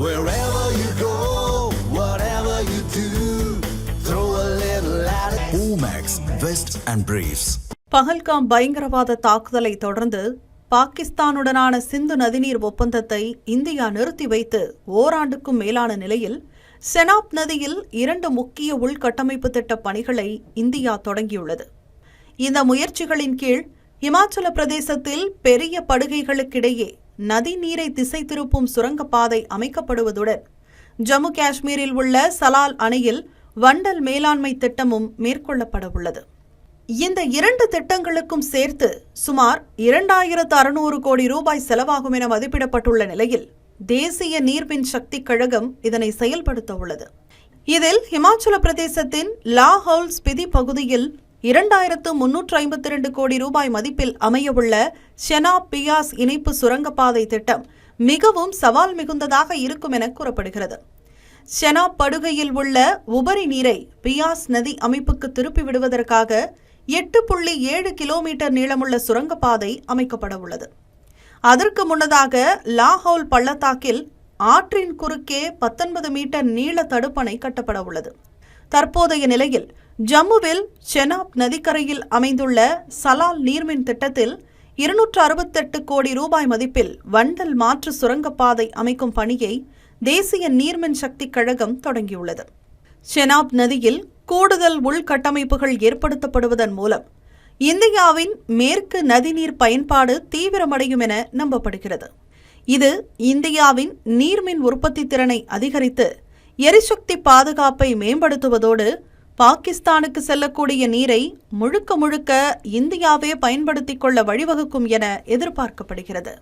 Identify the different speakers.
Speaker 1: Wherever you go, whatever you do, throw a little at it. Omax, Vest and Briefs.
Speaker 2: Pahalgam பயங்கரவாத தாக்குதலை தொடர்ந்து பாகிஸ்தானுடனான சிந்து நதிநீர் ஒப்பந்தத்தை இந்தியா நிறுத்தி வைத்து ஓராண்டுக்கும் மேலான நிலையில் செனாப் நதியில் 2 முக்கிய உள்கட்டமைப்பு திட்ட பணிகளை இந்தியா தொடங்கியுள்ளது. இந்த முயற்சிகளின் கீழ் இமாச்சல பிரதேசத்தில் பெரிய படுகைகளுக்கிடையே நதி நீரை திசை திருப்பும் சுரங்கப்பாதை அமைக்கப்படுவதுடன் ஜம்மு காஷ்மீரில் உள்ள சலால் அணையில் வண்டல் மேலாண்மை திட்டமும் மேற்கொள்ளப்பட உள்ளது. இந்த 2 திட்டங்களுக்கும் சேர்த்து சுமார் 2600 கோடி ரூபாய் செலவாகும் என மதிப்பிடப்பட்டுள்ள நிலையில் தேசிய நீர்மின் சக்தி கழகம் இதனை செயல்படுத்த உள்ளது. இதில் இமாச்சல பிரதேசத்தின் லாஹௌல் ஸ்பிதி பகுதியில் 2352 கோடி ரூபாய் மதிப்பில் அமையவுள்ள செனாப் பியாஸ் இணைப்பு சுரங்கப்பாதை திட்டம் மிகவும் சவால் மிகுந்ததாக இருக்கும் என கூறப்படுகிறது. செனாப் படுகையில் உள்ள உபரி நீரை பியாஸ் நதி அமைப்புக்கு திருப்பி விடுவதற்காக 8.7 கிலோமீட்டர் நீளமுள்ள சுரங்கப்பாதை அமைக்கப்பட உள்ளது. அதற்கு முன்னதாக லாஹௌல் பள்ளத்தாக்கில் ஆற்றின் குறுக்கே 19 மீட்டர் நீள தடுப்பணை கட்டப்பட உள்ளது. தற்போதைய நிலையில் ஜம்முவில் செனாப் நதிக்கரையில் அமைந்துள்ள சலால் நீர்மின் திட்டத்தில் 268 கோடி ரூபாய் மதிப்பில் வண்டல் மாற்று சுரங்கப்பாதை அமைக்கும் பணியை தேசிய நீர்மின் சக்தி கழகம் தொடங்கியுள்ளது. செனாப் நதியில் கூடுதல் உள்கட்டமைப்புகள் ஏற்படுத்தப்படுவதன் மூலம் இந்தியாவின் மேற்கு நதிநீர் பயன்பாடு தீவிரமடையும் என நம்பப்படுகிறது. இது இந்தியாவின் நீர்மின் உற்பத்தி திறனை அதிகரித்து எரிசக்தி பாதுகாப்பை மேம்படுத்துவதோடு பாகிஸ்தானுக்கு செல்லக்கூடிய நீரை முழுக்க இந்தியாவே பயன்படுத்திக் கொள்ள வழிவகுக்கும் என எதிர்பார்க்கப்படுகிறது.